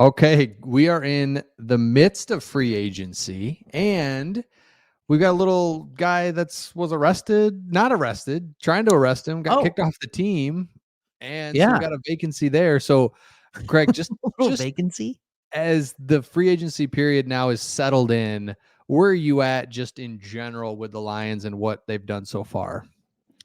Okay, we are in the midst of free agency, and we got a little guy was not arrested, trying to arrest him, got Oh, kicked off the team, and so we yeah. got a vacancy there. So, Greg, just A little just vacancy. as the free agency period now is settled in, where are you at just in general with the Lions and what they've done so far?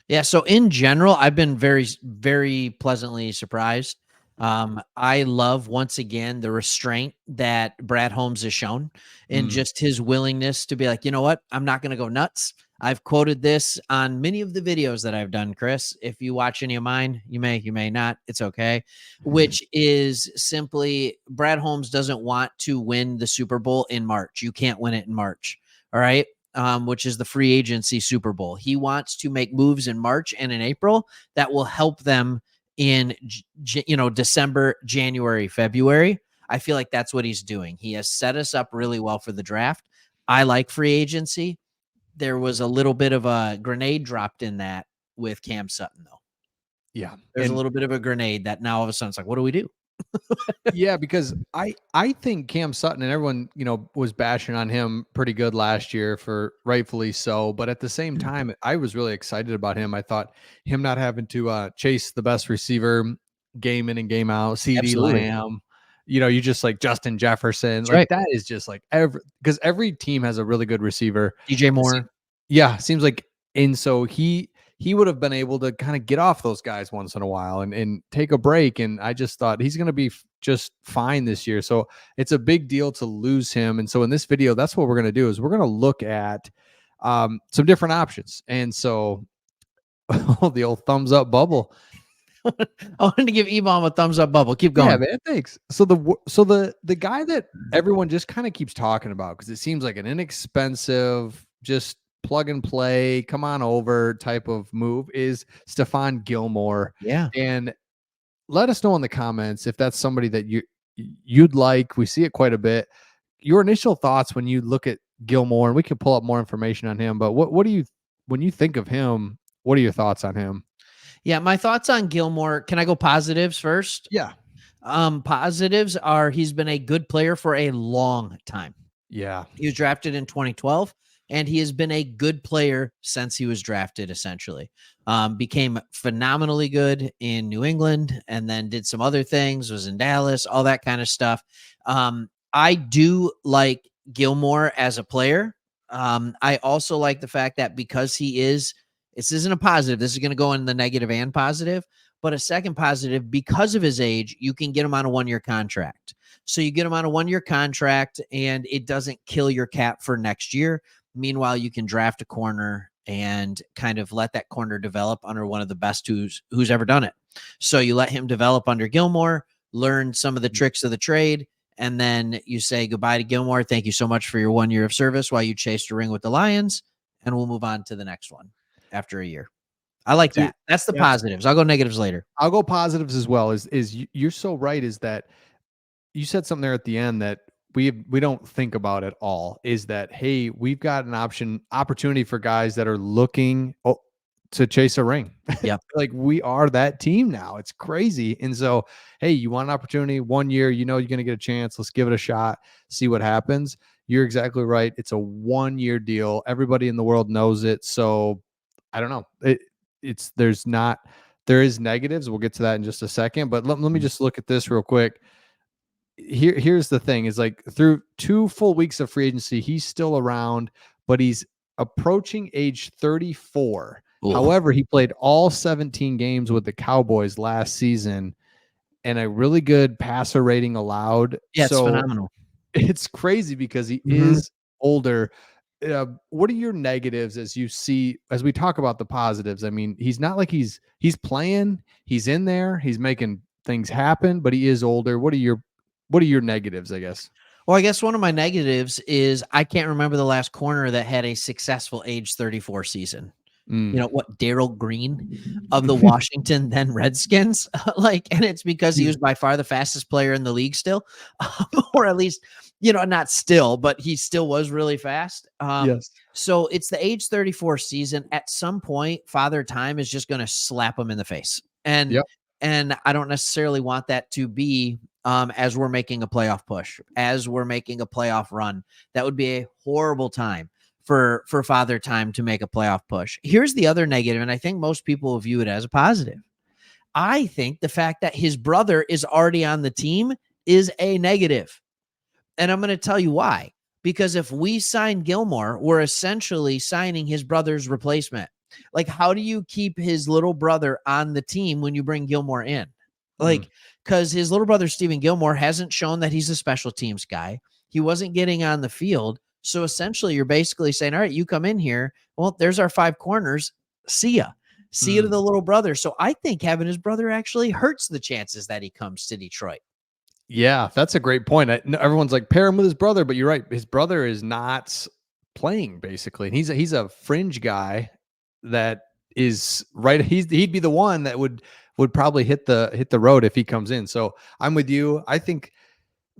Yeah. So in general, I've been very, very pleasantly surprised. I love once again the restraint that Brad Holmes has shown and Mm, just his willingness to be like, you know what, I'm not going to go nuts. I've quoted this on many of the videos that I've done, Chris. If you watch any of mine, you may not. It's okay. Which is simply Brad Holmes doesn't want to win the Super Bowl in March. You can't win it in March. All right. Which is the free agency Super Bowl. He wants to make moves in March and in April that will help them in December, January, February. I feel like that's what he's doing. He has set us up really well for the draft. I like free agency. There was a little bit of a grenade dropped in that with Cam Sutton, though. yeah, There's a little bit of a grenade that now all of a sudden it's like, what do we do? yeah, because I think Cam Sutton and everyone, was bashing on him pretty good last year for rightfully so, but at the same time, I was really excited about him. I thought him not having to chase the best receiver game in and game out, CD Absolutely. Lamb, you just like Justin Jefferson, That's like right. that is just like every team has a really good receiver. DJ It seems, Moore. yeah, seems like, and so he would have been able to kind of get off those guys once in a while and take a break. And I just thought he's going to be just fine this year. So it's a big deal to lose him. And so in this video, that's what we're going to do is we're going to look at some different options. And so the old thumbs up bubble. I wanted to give E-Bomb a thumbs up bubble. Keep Yeah, going. man. Thanks. So the guy that everyone just kind of keeps talking about because it seems like an inexpensive, just plug and play, come on over type of move is Stefan Gilmore. Yeah. And let us know in the comments if that's somebody that you'd like. We see it quite a bit. Your initial thoughts when you look at Gilmore, and we can pull up more information on him. But what do you when you think of him? What are your thoughts on him? Yeah, my thoughts on Gilmore. Can I go positives first? Yeah, Positives are he's been a good player for a long time. yeah, He was drafted in 2012, and he has been a good player since he was drafted, essentially. Became phenomenally good in New England and then did some other things, was in Dallas, all that kind of stuff. I do like Gilmore as a player. I also like the fact that because this isn't a positive, this is going to go in the negative and positive, but a second positive, because of his age, you can get him on a 1-year contract. So you get him on a 1-year contract and it doesn't kill your cap for next year. Meanwhile, you can draft a corner and kind of let that corner develop under one of the best who's ever done it. So you let him develop under Gilmore, learn some of the tricks of the trade, and then you say goodbye to Gilmore. Thank you so much for your 1 year of service while you chased a ring with the Lions, and we'll move on to the next one after a year. I like dude. that. That's the That's positives. I'll go negatives later. I'll go positives as well. You're so right? Is that you said something there at the end that we don't think about at all is that, hey, we've got an opportunity for guys that are looking to chase a ring. Yep. Like we are that team now. It's crazy. And so, hey, you want an opportunity 1 year, you're going to get a chance. Let's give it a shot, see what happens. You're exactly right. It's a 1-year deal. Everybody in the world knows it. So I don't know. There is negatives. We'll get to that in just a second, but let me just look at this real quick. Here's the thing is like through 2 full weeks of free agency, he's still around, but he's approaching age 34. Ooh. However, he played all 17 games with the Cowboys last season and a really good passer rating allowed. Yeah, it's So phenomenal. it's crazy because he is older. What are your negatives as we talk about the positives? I mean, he's not like he's playing, he's in there, he's making things happen, but he is older. What are your negatives, I guess? Well, I guess one of my negatives is I can't remember the last corner that had a successful age 34 season. You know what? Darrell Green of the Washington then Redskins, and it's because he was by far the fastest player in the league still, or at least, not still, but he still was really fast. Yes. So it's the age 34 season. At some point, Father Time is just going to slap him in the face, and Yep. and I don't necessarily want that to be as we're making a playoff push, as we're making a playoff run. That would be a horrible time for Father Time to make a playoff push. Here's the other negative, and I think most people will view it as a positive. I think the fact that his brother is already on the team is a negative. And I'm going to tell you why. Because if we sign Gilmore, we're essentially signing his brother's replacement. Like, how do you keep his little brother on the team when you bring Gilmore in? Like, because his little brother, Stephen Gilmore, hasn't shown that he's a special teams guy. He wasn't getting on the field. So essentially, you're basically saying, all right, you come in here. Well, there's our 5 corners. See ya. See you to the little brother. So I think having his brother actually hurts the chances that he comes to Detroit. Yeah, that's a great point. Everyone's like, pair him with his brother, but you're right. His brother is not playing basically, and he's a fringe guy that is right. He'd be the one that would probably hit the road if he comes in. So I'm with you. I think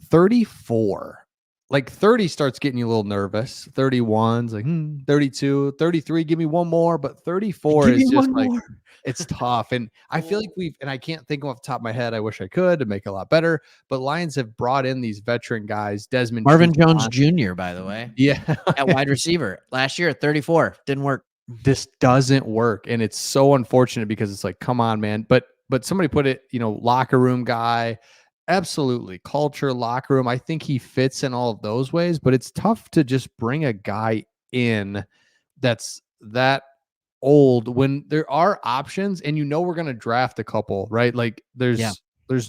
34, like 30 starts getting you a little nervous. 31's like 32, 33. Give me one more, but 34 is just like more. it's tough. And I feel like and I can't think off the top of my head. I wish I could to make it a lot better. But Lions have brought in these veteran guys, Desmond Marvin Trufant. Jones Jr., by the way. Yeah. At wide receiver last year at 34. Didn't work. This doesn't work. And it's so unfortunate because it's like, come on, man. But somebody put it, locker room guy. Absolutely. Culture, locker room. I think he fits in all of those ways, but it's tough to just bring a guy in that's that old when there are options and we're going to draft a couple, right? Like there's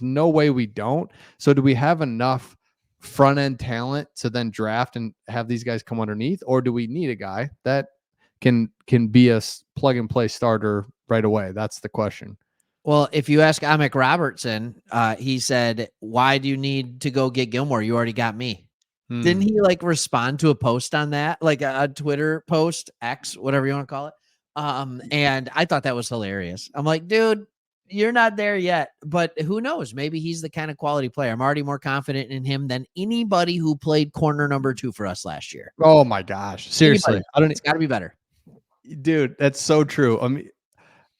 no way we don't. So do we have enough front end talent to then draft and have these guys come underneath, or do we need a guy that can be a plug and play starter right away? That's the question. Well, if you ask Amick Robertson, he said, why do you need to go get Gilmore? You already got me. Didn't he respond to a post on that? Like a Twitter post, X, whatever you want to call it. And I thought that was hilarious. I'm like, dude, you're not there yet, but who knows? Maybe he's the kind of quality player. I'm already more confident in him than anybody who played corner number 2 for us last year. Oh my gosh. Seriously. It's got to be better. Dude, that's so true.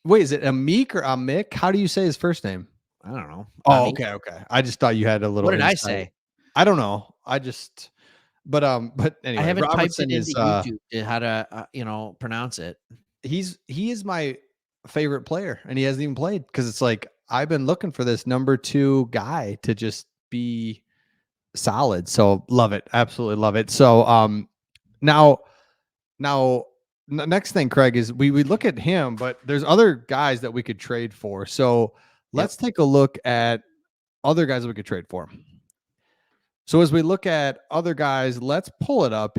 Wait, is it Amik or Amik? How do you say his first name? I don't know. Oh, okay. I just thought you had a little. What did I say? I don't know. But anyway, I haven't Robertson typed it into YouTube to how to pronounce it. He is my favorite player, and he hasn't even played because it's like I've been looking for this number 2 guy to just be solid. So love it, absolutely love it. So now. Next thing, Craig, is we look at him, but there's other guys that we could trade for. So let's take a look at other guys that we could trade for. So as we look at other guys, let's pull it up.